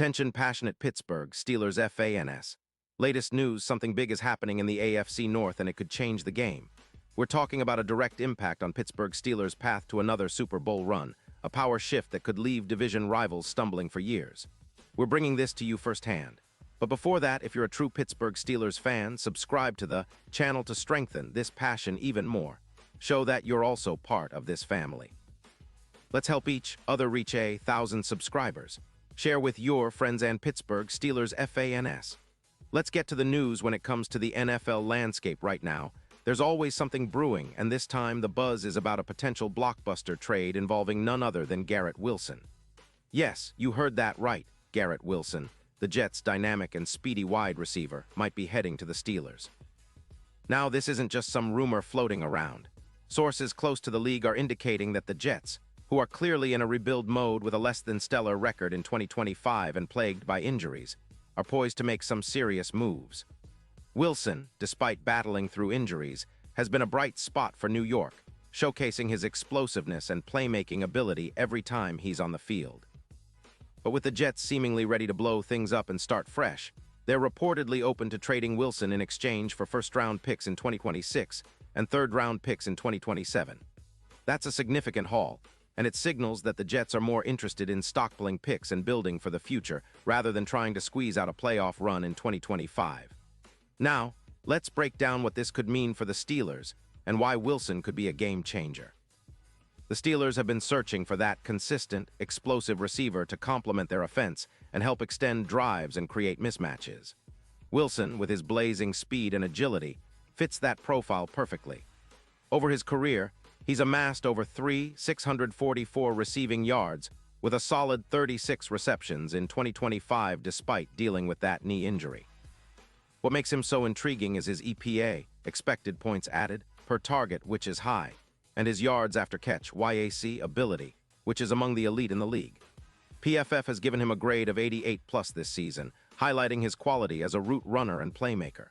Attention passionate Pittsburgh Steelers fans. Latest news, something big is happening in the AFC North and it could change the game. We're talking about a direct impact on Pittsburgh Steelers' path to another Super Bowl run, a power shift that could leave division rivals stumbling for years. We're bringing this to you firsthand. But before that, if you're a true Pittsburgh Steelers fan, subscribe to the channel to strengthen this passion even more. Show that you're also part of this family. Let's help each other reach 1,000 subscribers. Share with your friends and Pittsburgh Steelers fans. Let's get to the news when it comes to the NFL landscape right now. There's always something brewing, and this time the buzz is about a potential blockbuster trade involving none other than Garrett Wilson. Yes, you heard that right, Garrett Wilson, the Jets' dynamic and speedy wide receiver, might be heading to the Steelers. Now, this isn't just some rumor floating around. Sources close to the league are indicating that the Jets, who are clearly in a rebuild mode with a less-than-stellar record in 2025 and plagued by injuries, are poised to make some serious moves. Wilson, despite battling through injuries, has been a bright spot for New York, showcasing his explosiveness and playmaking ability every time he's on the field. But with the Jets seemingly ready to blow things up and start fresh, they're reportedly open to trading Wilson in exchange for first-round picks in 2026 and third-round picks in 2027. That's a significant haul, and it signals that the Jets are more interested in stockpiling picks and building for the future rather than trying to squeeze out a playoff run in 2025. Now, let's break down what this could mean for the Steelers and why Wilson could be a game-changer. The Steelers have been searching for that consistent, explosive receiver to complement their offense and help extend drives and create mismatches. Wilson, with his blazing speed and agility, fits that profile perfectly. Over his career, he's amassed over 644 receiving yards with a solid 36 receptions in 2025 despite dealing with that knee injury. What makes him so intriguing is his EPA, expected points added, per target, which is high, and his yards after catch, YAC, ability, which is among the elite in the league. PFF has given him a grade of 88+ this season, highlighting his quality as a route runner and playmaker.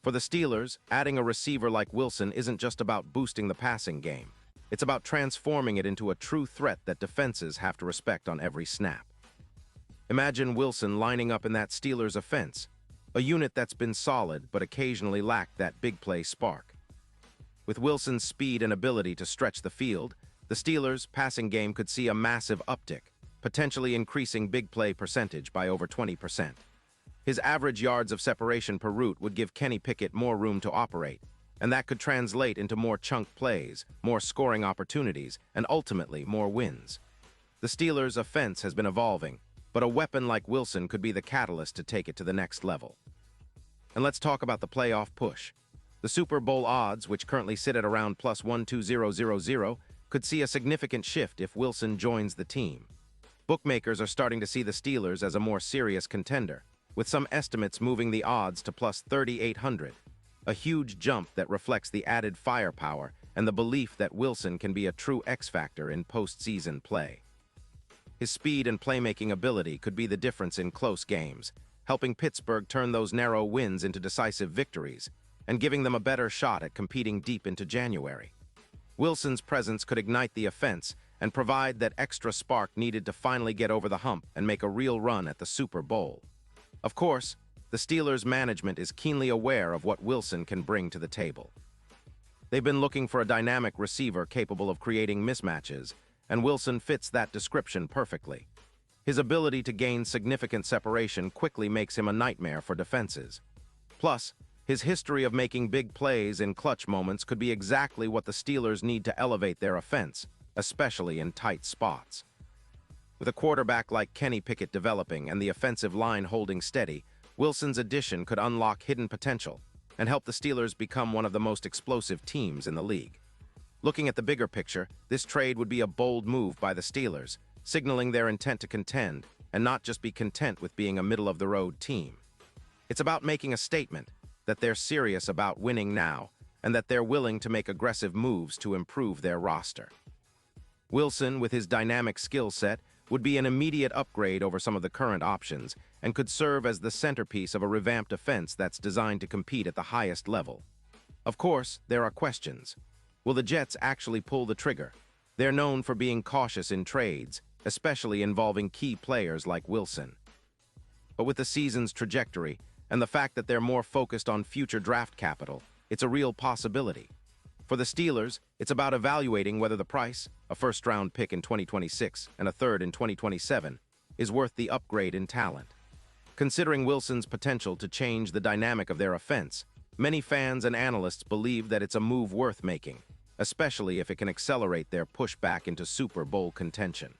For the Steelers, adding a receiver like Wilson isn't just about boosting the passing game. It's about transforming it into a true threat that defenses have to respect on every snap. Imagine Wilson lining up in that Steelers offense, a unit that's been solid but occasionally lacked that big play spark. With Wilson's speed and ability to stretch the field, the Steelers' passing game could see a massive uptick, potentially increasing big play percentage by over 20%. His average yards of separation per route would give Kenny Pickett more room to operate, and that could translate into more chunk plays, more scoring opportunities, and ultimately more wins. The Steelers' offense has been evolving, but a weapon like Wilson could be the catalyst to take it to the next level. And let's talk about the playoff push. The Super Bowl odds, which currently sit at around plus 120,000, could see a significant shift if Wilson joins the team. Bookmakers are starting to see the Steelers as a more serious contender, with some estimates moving the odds to plus 3,800, a huge jump that reflects the added firepower and the belief that Wilson can be a true X-factor in postseason play. His speed and playmaking ability could be the difference in close games, helping Pittsburgh turn those narrow wins into decisive victories and giving them a better shot at competing deep into January. Wilson's presence could ignite the offense and provide that extra spark needed to finally get over the hump and make a real run at the Super Bowl. Of course, the Steelers' management is keenly aware of what Wilson can bring to the table. They've been looking for a dynamic receiver capable of creating mismatches, and Wilson fits that description perfectly. His ability to gain significant separation quickly makes him a nightmare for defenses. Plus, his history of making big plays in clutch moments could be exactly what the Steelers need to elevate their offense, especially in tight spots. With a quarterback like Kenny Pickett developing and the offensive line holding steady, Wilson's addition could unlock hidden potential and help the Steelers become one of the most explosive teams in the league. Looking at the bigger picture, this trade would be a bold move by the Steelers, signaling their intent to contend and not just be content with being a middle-of-the-road team. It's about making a statement that they're serious about winning now and that they're willing to make aggressive moves to improve their roster. Wilson, with his dynamic skill set, would be an immediate upgrade over some of the current options and could serve as the centerpiece of a revamped offense that's designed to compete at the highest level. Of course, there are questions. Will the Jets actually pull the trigger? They're known for being cautious in trades, especially involving key players like Wilson. But with the season's trajectory and the fact that they're more focused on future draft capital, it's a real possibility. For the Steelers, it's about evaluating whether the price, a first-round pick in 2026 and a third in 2027, is worth the upgrade in talent. Considering Wilson's potential to change the dynamic of their offense, many fans and analysts believe that it's a move worth making, especially if it can accelerate their push back into Super Bowl contention.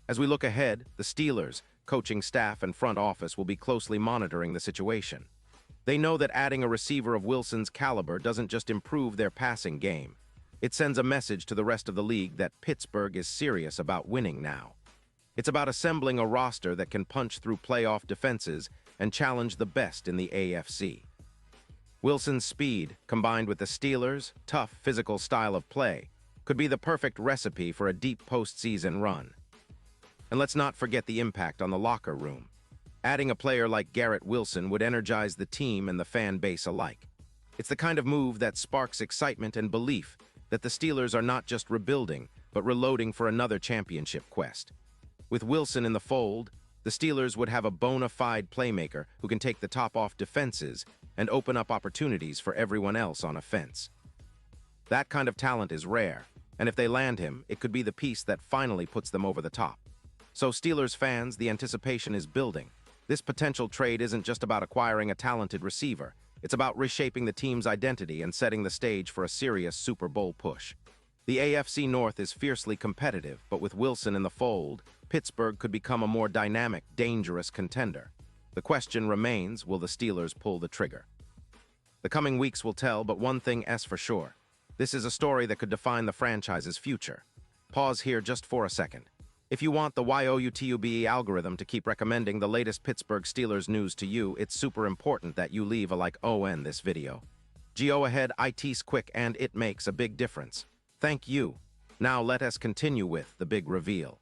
As we look ahead, the Steelers, coaching staff and front office will be closely monitoring the situation. They know that adding a receiver of Wilson's caliber doesn't just improve their passing game. It sends a message to the rest of the league that Pittsburgh is serious about winning now. It's about assembling a roster that can punch through playoff defenses and challenge the best in the AFC. Wilson's speed, combined with the Steelers' tough physical style of play, could be the perfect recipe for a deep postseason run. And let's not forget the impact on the locker room. Adding a player like Garrett Wilson would energize the team and the fan base alike. It's the kind of move that sparks excitement and belief that the Steelers are not just rebuilding, but reloading for another championship quest. With Wilson in the fold, the Steelers would have a bona fide playmaker who can take the top off defenses and open up opportunities for everyone else on offense. That kind of talent is rare, and if they land him, it could be the piece that finally puts them over the top. So Steelers fans, the anticipation is building. This potential trade isn't just about acquiring a talented receiver. It's about reshaping the team's identity and setting the stage for a serious Super Bowl push. The AFC North is fiercely competitive, but with Wilson in the fold, Pittsburgh could become a more dynamic, dangerous contender. The question remains, will the Steelers pull the trigger? The coming weeks will tell, but one thing is for sure. This is a story that could define the franchise's future. Pause here just for a second. If you want the YouTube algorithm to keep recommending the latest Pittsburgh Steelers news to you, it's super important that you leave a like on this video. Go ahead, it's quick and it makes a big difference. Thank you. Now let us continue with the big reveal.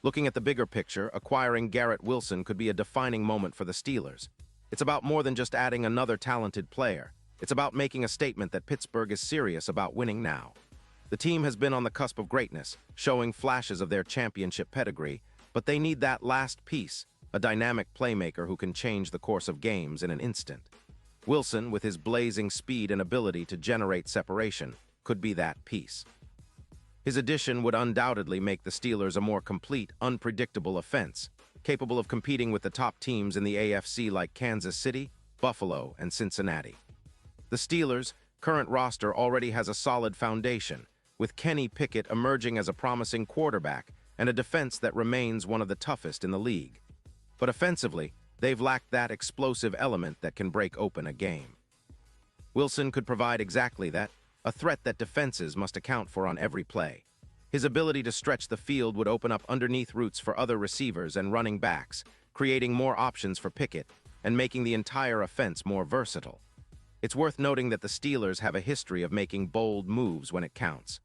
Looking at the bigger picture, acquiring Garrett Wilson could be a defining moment for the Steelers. It's about more than just adding another talented player. It's about making a statement that Pittsburgh is serious about winning now. The team has been on the cusp of greatness, showing flashes of their championship pedigree, but they need that last piece, a dynamic playmaker who can change the course of games in an instant. Wilson, with his blazing speed and ability to generate separation, could be that piece. His addition would undoubtedly make the Steelers a more complete, unpredictable offense, capable of competing with the top teams in the AFC like Kansas City, Buffalo, and Cincinnati. The Steelers' current roster already has a solid foundation, with Kenny Pickett emerging as a promising quarterback and a defense that remains one of the toughest in the league. But offensively, they've lacked that explosive element that can break open a game. Wilson could provide exactly that, a threat that defenses must account for on every play. His ability to stretch the field would open up underneath routes for other receivers and running backs, creating more options for Pickett and making the entire offense more versatile. It's worth noting that the Steelers have a history of making bold moves when it counts.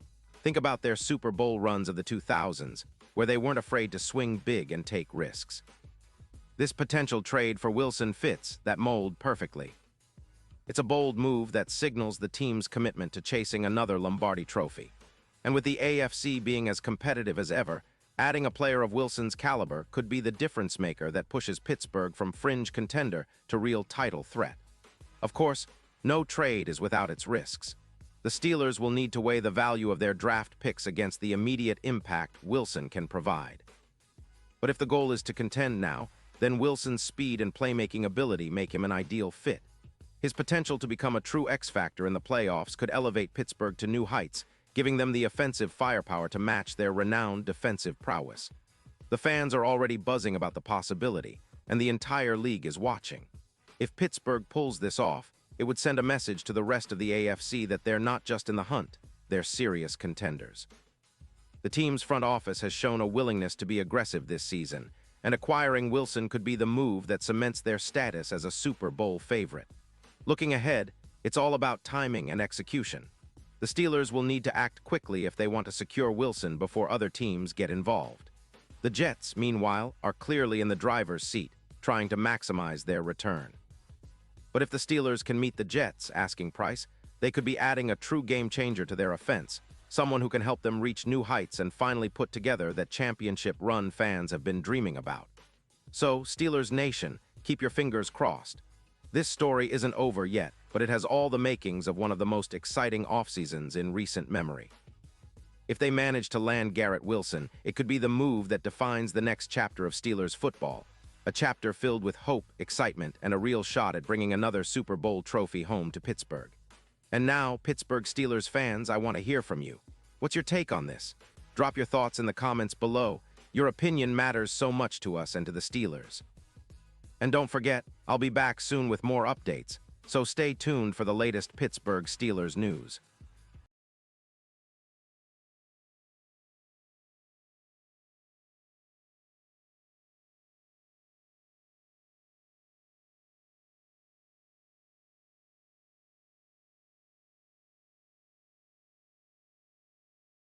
Think about their Super Bowl runs of the 2000s, where they weren't afraid to swing big and take risks. This potential trade for Wilson fits that mold perfectly. It's a bold move that signals the team's commitment to chasing another Lombardi trophy. And with the AFC being as competitive as ever, adding a player of Wilson's caliber could be the difference maker that pushes Pittsburgh from fringe contender to real title threat. Of course, no trade is without its risks. The Steelers will need to weigh the value of their draft picks against the immediate impact Wilson can provide. But if the goal is to contend now, then Wilson's speed and playmaking ability make him an ideal fit. His potential to become a true X-factor in the playoffs could elevate Pittsburgh to new heights, giving them the offensive firepower to match their renowned defensive prowess. The fans are already buzzing about the possibility, and the entire league is watching. If Pittsburgh pulls this off, it would send a message to the rest of the AFC that they're not just in the hunt, they're serious contenders. The team's front office has shown a willingness to be aggressive this season, and acquiring Wilson could be the move that cements their status as a Super Bowl favorite. Looking ahead, it's all about timing and execution. The Steelers will need to act quickly if they want to secure Wilson before other teams get involved. The Jets, meanwhile, are clearly in the driver's seat, trying to maximize their return. But if the Steelers can meet the Jets' asking price, they could be adding a true game-changer to their offense, someone who can help them reach new heights and finally put together that championship run fans have been dreaming about. So, Steelers Nation, keep your fingers crossed. This story isn't over yet, but it has all the makings of one of the most exciting off-seasons in recent memory. If they manage to land Garrett Wilson, it could be the move that defines the next chapter of Steelers football. A chapter filled with hope, excitement, and a real shot at bringing another Super Bowl trophy home to Pittsburgh. And now, Pittsburgh Steelers fans, I want to hear from you. What's your take on this? Drop your thoughts in the comments below. Your opinion matters so much to us and to the Steelers. And don't forget, I'll be back soon with more updates, so stay tuned for the latest Pittsburgh Steelers news.